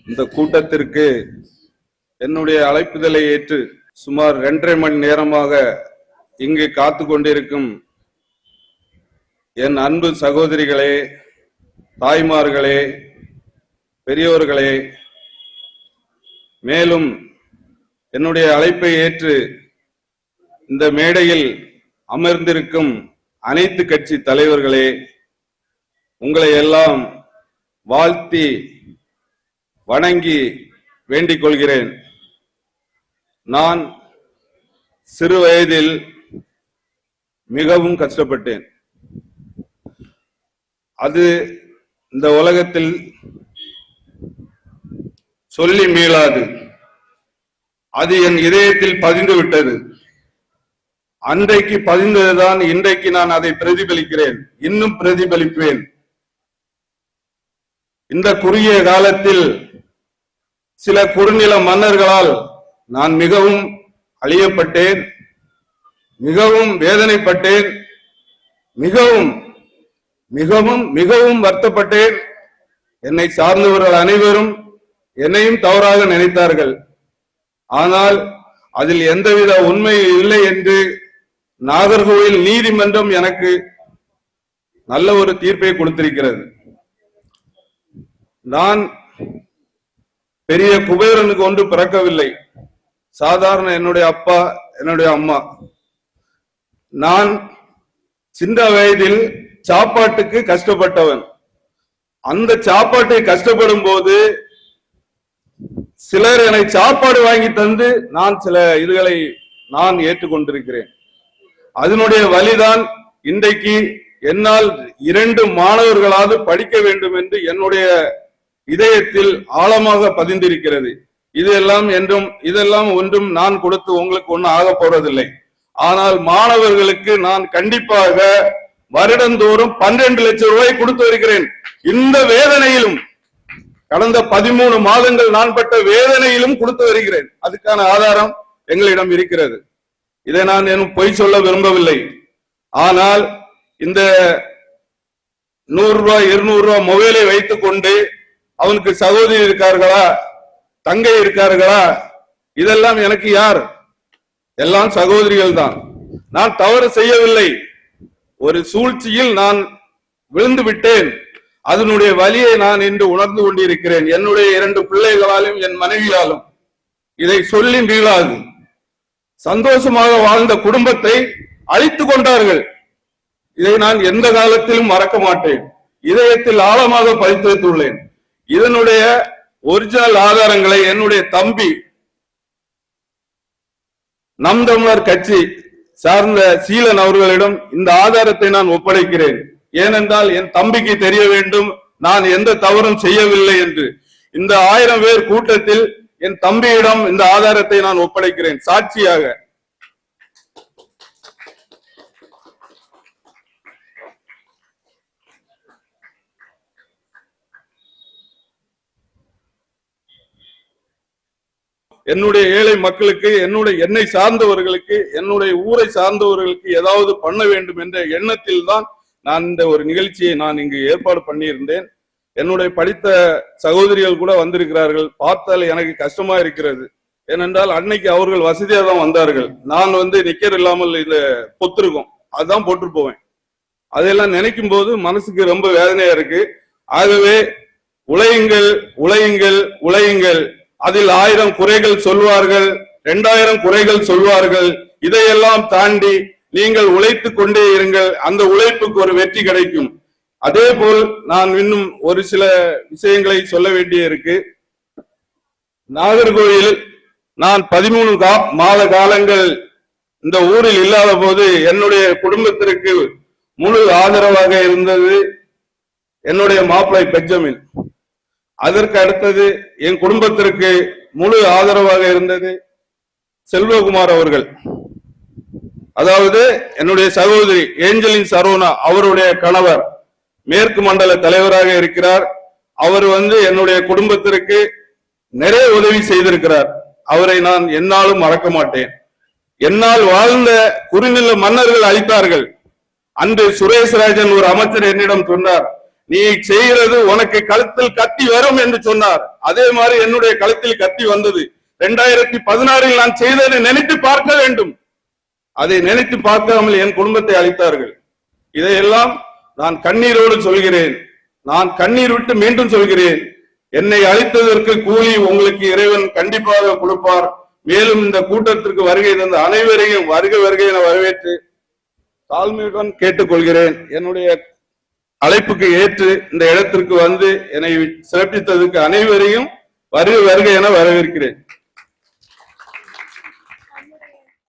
இந்த கூட்டத்திற்கு என்னுடைய அழைப்புதலை ஏற்று சுமார் 2.5 மணி நேரமாக இங்கு காத்து கொண்டிருக்கும் என் அன்பு சகோதரிகளே, தாய்மார்களே, பெரியோர்களே, மேலும் என்னுடைய அழைப்பை ஏற்று இந்த மேடையில் அமர்ந்திருக்கும் அனைத்து கட்சி தலைவர்களே, உங்களை எல்லாம் வாழ்த்தி வணங்கி வேண்டிக் கொள்கிறேன். நான் சிறு வயதில் மிகவும் கஷ்டப்பட்டேன். அது இந்த உலகத்தில் சொல்லி மீளாது. அது என் இதயத்தில் பதிந்து விட்டது. அன்றைக்கு பதிந்ததுதான் இன்றைக்கு நான் அதை பிரதிபலிக்கிறேன், இன்னும் பிரதிபலிப்பேன். இந்த குறுகிய காலத்தில் சில குறுநில மன்னர்களால் நான் மிகவும் அழியப்பட்டேன், மிகவும் வேதனைப்பட்டேன், மிகவும் மிகவும் மிகவும் வருத்தப்பட்டேன். என்னை சார்ந்தவர்கள் அனைவரும் என்னையும் தவறாக நினைத்தார்கள். ஆனால் அதில் எந்தவித உண்மை இல்லை என்று நாகர்கோவில் நீதிமன்றம் எனக்கு நல்ல ஒரு தீர்ப்பை கொடுத்திருக்கிறது. நான் பெரிய குபேரனுக்கு ஒன்று பிறக்கவில்லை. சாதாரண என்னுடைய அப்பா, என்னுடைய அம்மா. நான் சின்ன வயதில் சாப்பாட்டுக்கு கஷ்டப்பட்டவன். அந்த சாப்பாட்டை கஷ்டப்படும் போது சிலர் என்னை சாப்பாடு வாங்கி தந்து நான் சில இதுகளை நான் ஏற்றுக்கொண்டிருக்கிறேன். அதனுடைய வழிதான் இன்றைக்கு என்னால் 2 மாணவர்களாவது படிக்க வேண்டும் என்று என்னுடைய இதயத்தில் ஆழமாக பதிந்திருக்கிறது. இதெல்லாம் ஒன்றும் நான் கொடுத்து உங்களுக்கு ஒன்றும் ஆக போறதில்லை. ஆனால் மாணவர்களுக்கு நான் கண்டிப்பாக வருடந்தோறும் 12 லட்சம் ரூபாய் கொடுத்து வருகிறேன். இந்த வேதனையிலும் கடந்த 13 மாதங்கள் நான் பட்ட வேதனையிலும் கொடுத்து வருகிறேன். அதுக்கான ஆதாரம் எங்களிடம் இருக்கிறது. இதை நான் பொய் சொல்ல விரும்பவில்லை. ஆனால் இந்த 100 ரூபாய் 200 ரூபாய் மொபைலை வைத்துக் கொண்டு அவனுக்கு சகோதரி இருக்கார்களா, தங்கை இருக்கார்களா, இதெல்லாம் எனக்கு யார்? எல்லாம் சகோதரிகள் தான். நான் தவறு செய்யவில்லை. ஒரு சூழ்ச்சியில் நான் விழுந்து விட்டேன். அதனுடைய வலியை நான் இன்று உணர்ந்து கொண்டிருக்கிறேன். என்னுடைய 2 பிள்ளைகளாலும் என் மனைவியாலும் இதை சொல்லி மீளாது. சந்தோஷமாக வாழ்ந்த குடும்பத்தை அழித்துக் கொண்டார்கள். இதை நான் எந்த காலத்திலும் மறக்க மாட்டேன். இதயத்தில் ஆழமாக பதித்து வைத்துள்ளேன். இதனுடைய ஒரிஜினல் ஆதாரங்களை என்னுடைய தம்பி நம் தமிழர் கட்சி சார்ந்த சீலன் அவர்களிடம் இந்த ஆதாரத்தை நான் ஒப்படைக்கிறேன். ஏனென்றால் என் தம்பிக்கு தெரிய வேண்டும் நான் எந்த தவறும் செய்யவில்லை என்று. இந்த 1000 பேர் கூட்டத்தில் என் தம்பியிடம் இந்த ஆதாரத்தை நான் ஒப்படைக்கிறேன் சாட்சியாக. என்னுடைய ஏழை மக்களுக்கு, என்னை சார்ந்தவர்களுக்கு, என்னுடைய ஊரை சார்ந்தவர்களுக்கு ஏதாவது பண்ண வேண்டும் என்ற எண்ணத்தில் தான் நான் இந்த ஒரு நிகழ்ச்சியை நான் இங்கு ஏற்பாடு பண்ணியிருந்தேன். என்னுடைய படித்த சகோதரிகள் கூட வந்திருக்கிறார்கள். பார்த்தால் எனக்கு கஷ்டமா இருக்கிறது. ஏனென்றால் அன்னைக்கு அவர்கள் வசதியாக தான் வந்தார்கள். நான் நிக்கர் இல்லாமல் இந்த பொத்திருக்கும் அதுதான் போட்டு போவேன். அதையெல்லாம் நினைக்கும் போது மனசுக்கு ரொம்ப வேதனையா இருக்கு. ஆகவே உழையுங்கள், உழையுங்கள், உழையுங்கள். அதில் 1000 குறைகள் சொல்வார்கள், 2000 குறைகள் சொல்வார்கள். இதையெல்லாம் தாண்டி நீங்கள் உழைத்துக் கொண்டே இருங்கள். அந்த உழைப்புக்கு ஒரு வெற்றி கிடைக்கும். அதே போல் நான் இன்னும் ஒரு சில விஷயங்களை சொல்ல வேண்டிய இருக்கு. நாகர்கோவில் நான் 13 மாத காலங்கள் இந்த ஊரில் இல்லாத போது என்னுடைய குடும்பத்திற்கு முழு ஆதரவாக இருந்தது என்னுடைய மாப்பிள்ளை பெஞ்சமின். அதற்கு அடுத்தது என் குடும்பத்திற்கு முழு ஆதரவாக இருந்தது செல்வகுமார் அவர்கள். அதாவது என்னுடைய சகோதரி ஏஞ்சலின் சரோனா அவருடைய கணவர் மேற்கு மண்டல தலைவராக இருக்கிறார். அவர் என்னுடைய குடும்பத்திற்கு நிறைய உதவி செய்திருக்கிறார். அவரை நான் என்னாலும் மறக்க மாட்டேன். என்னால் வாழ்ந்த குறுநில மன்னர்கள் அளித்தார்கள். அன்று சுரேஷ்ராஜன் ஒரு அமைச்சர் என்னிடம் சொன்னார், நீ செய்கிறது உனக்கு கழுத்தில் கத்தி வரும் என்று சொன்னார். அதே மாதிரி என்னுடைய கழுத்தில் கத்தி வந்தது. 2016 நான் செய்ததை நினைத்து பார்க்க வேண்டும். அதை நினைத்து பார்க்காமல் என் குடும்பத்தை அழித்தார்கள். இதையெல்லாம் நான் கண்ணீரோடு சொல்கிறேன். நான் கண்ணீர் விட்டு மீண்டும் சொல்கிறேன், என்னை அழித்ததற்கு கூலி உங்களுக்கு இறைவன் கண்டிப்பாக கொடுப்பார். மேலும் இந்த கூட்டத்திற்கு வருகை தந்த அனைவரையும் வருக வருகை என வரவேற்று தாழ்மையுடன் கேட்டுக்கொள்கிறேன். என்னுடைய அழைப்புக்கு ஏற்று இந்த இடத்திற்கு வந்து என்னை சிறப்பித்ததற்கு அனைவரையும் வருக வருக என வரவேற்கிறேன்.